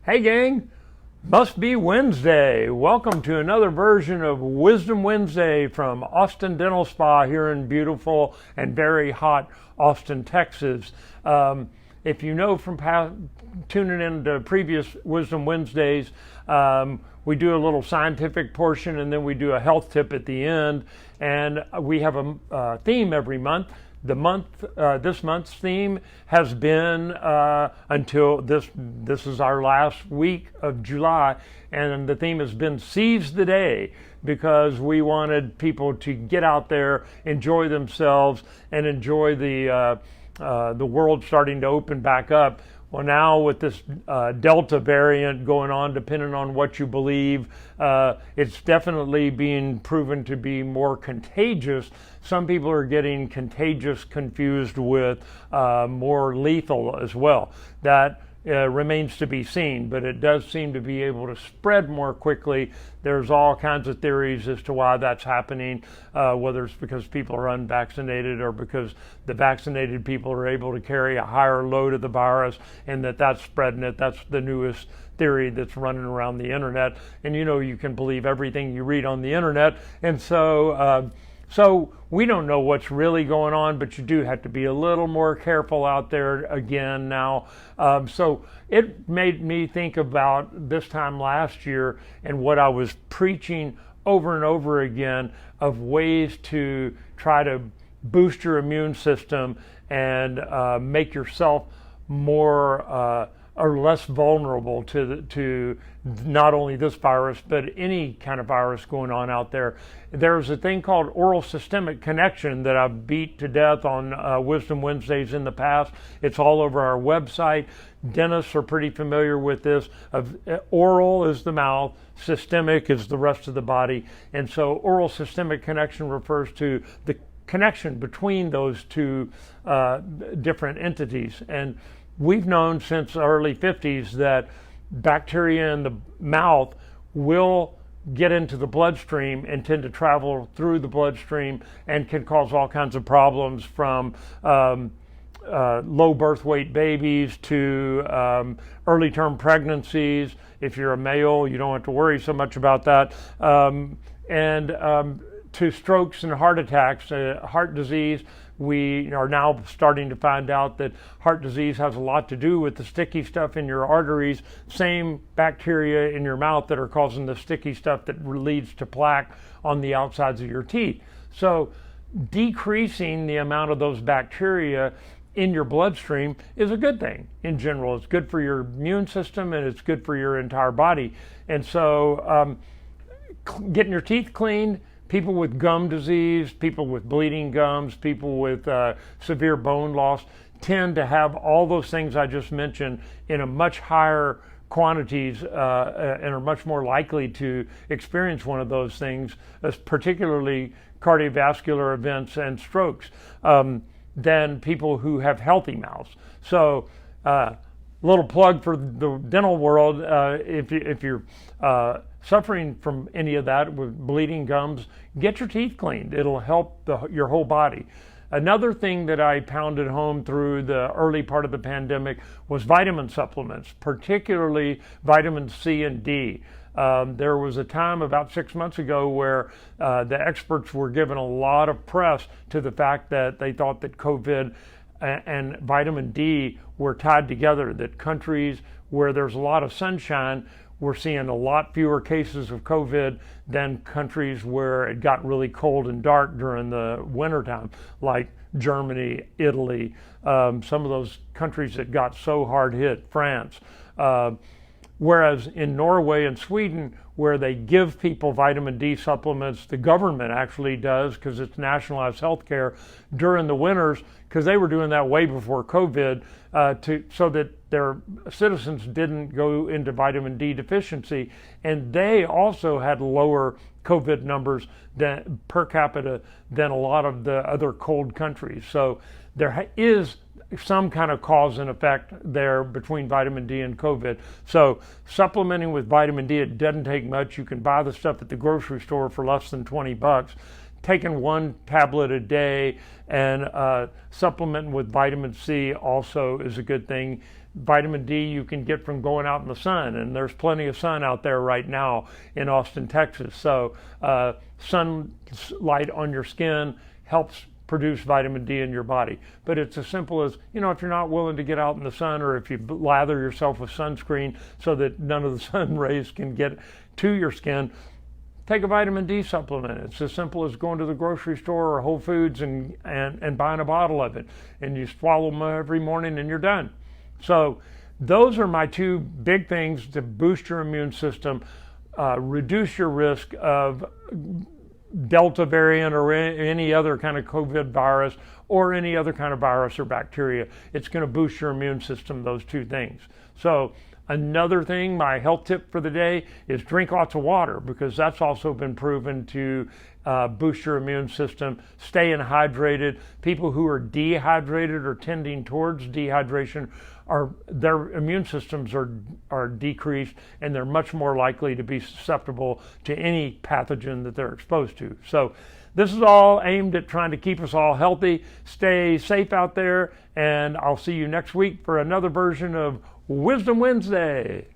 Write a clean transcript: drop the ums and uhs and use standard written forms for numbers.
Hey gang, must be Wednesday. Welcome to another version of Wisdom Wednesday from Austin Dental Spa here in beautiful and very hot Austin, Texas. If you know from tuning in to previous Wisdom Wednesdays, we do a little scientific portion and then we do a health tip at the end. And we have a theme every month. This month's theme has been until this is our last week of July, and the theme has been Seize the Day, because we wanted people to get out there, enjoy themselves, and enjoy the world starting to open back up. Well, now with this Delta variant going on, depending on what you believe, it's definitely being proven to be more contagious. Some people are getting contagious confused with more lethal as well. That remains to be seen, but it does seem to be able to spread more quickly. There's all kinds of theories as to why that's happening, whether it's because people are unvaccinated or because the vaccinated people are able to carry a higher load of the virus and that's spreading it. That's the newest theory that's running around the internet. And you can believe everything you read on the internet. And so we don't know what's really going on, but you do have to be a little more careful out there again now. So it made me think about this time last year and what I was preaching over and over again of ways to try to boost your immune system and make yourself more or less vulnerable to not only this virus, but any kind of virus going on out there. There's a thing called oral systemic connection that I've beat to death on Wisdom Wednesdays in the past. It's all over our website. Dentists are pretty familiar with this. Oral is the mouth, systemic is the rest of the body. And so oral systemic connection refers to the connection between those two different entities. And we've known since the early 50s that bacteria in the mouth will get into the bloodstream and tend to travel through the bloodstream and can cause all kinds of problems, from low birth weight babies to early term pregnancies. If you're a male, you don't have to worry so much about that. To strokes and heart attacks, heart disease. We are now starting to find out that heart disease has a lot to do with the sticky stuff in your arteries, same bacteria in your mouth that are causing the sticky stuff that leads to plaque on the outsides of your teeth. So decreasing the amount of those bacteria in your bloodstream is a good thing in general. It's good for your immune system and it's good for your entire body. And so getting your teeth cleaned, people with gum disease, people with bleeding gums, people with severe bone loss tend to have all those things I just mentioned in a much higher quantities and are much more likely to experience one of those things, particularly cardiovascular events and strokes, than people who have healthy mouths. So little plug for the dental world, if you're suffering from any of that with bleeding gums, get your teeth cleaned. It'll help your whole body. Another thing that I pounded home through the early part of the pandemic was vitamin supplements, particularly vitamin C and D. There was a time about 6 months ago where the experts were given a lot of press to the fact that they thought that COVID and vitamin D were tied together, that countries where there's a lot of sunshine, we're seeing a lot fewer cases of COVID than countries where it got really cold and dark during the wintertime, like Germany, Italy, some of those countries that got so hard hit, France. Whereas in Norway and Sweden, where they give people vitamin D supplements, the government actually does, because it's nationalized health care during the winters, because they were doing that way before COVID, so that their citizens didn't go into vitamin D deficiency. And they also had lower COVID numbers per capita than a lot of the other cold countries. So there is some kind of cause and effect there between vitamin D and COVID. So supplementing with vitamin D, it doesn't take much. You can buy the stuff at the grocery store for less than $20. taking 1 tablet a day and supplementing with vitamin C also is a good thing. Vitamin D you can get from going out in the sun, and there's plenty of sun out there right now in Austin, Texas. So sunlight on your skin helps produce vitamin D in your body. But it's as simple as, if you're not willing to get out in the sun, or if you lather yourself with sunscreen so that none of the sun rays can get to your skin, take a vitamin D supplement. It's as simple as going to the grocery store or Whole Foods and buying a bottle of it, and you swallow them every morning and you're done. So those are my 2 big things to boost your immune system, reduce your risk of Delta variant or any other kind of COVID virus or any other kind of virus or bacteria. It's going to boost your immune system, those 2 things. So another thing, my health tip for the day is drink lots of water, because that's also been proven to boost your immune system. Staying hydrated. People who are dehydrated or tending towards dehydration, their immune systems are decreased, and they're much more likely to be susceptible to any pathogen that they're exposed to. So this is all aimed at trying to keep us all healthy. Stay safe out there, and I'll see you next week for another version of Wisdom Wednesday.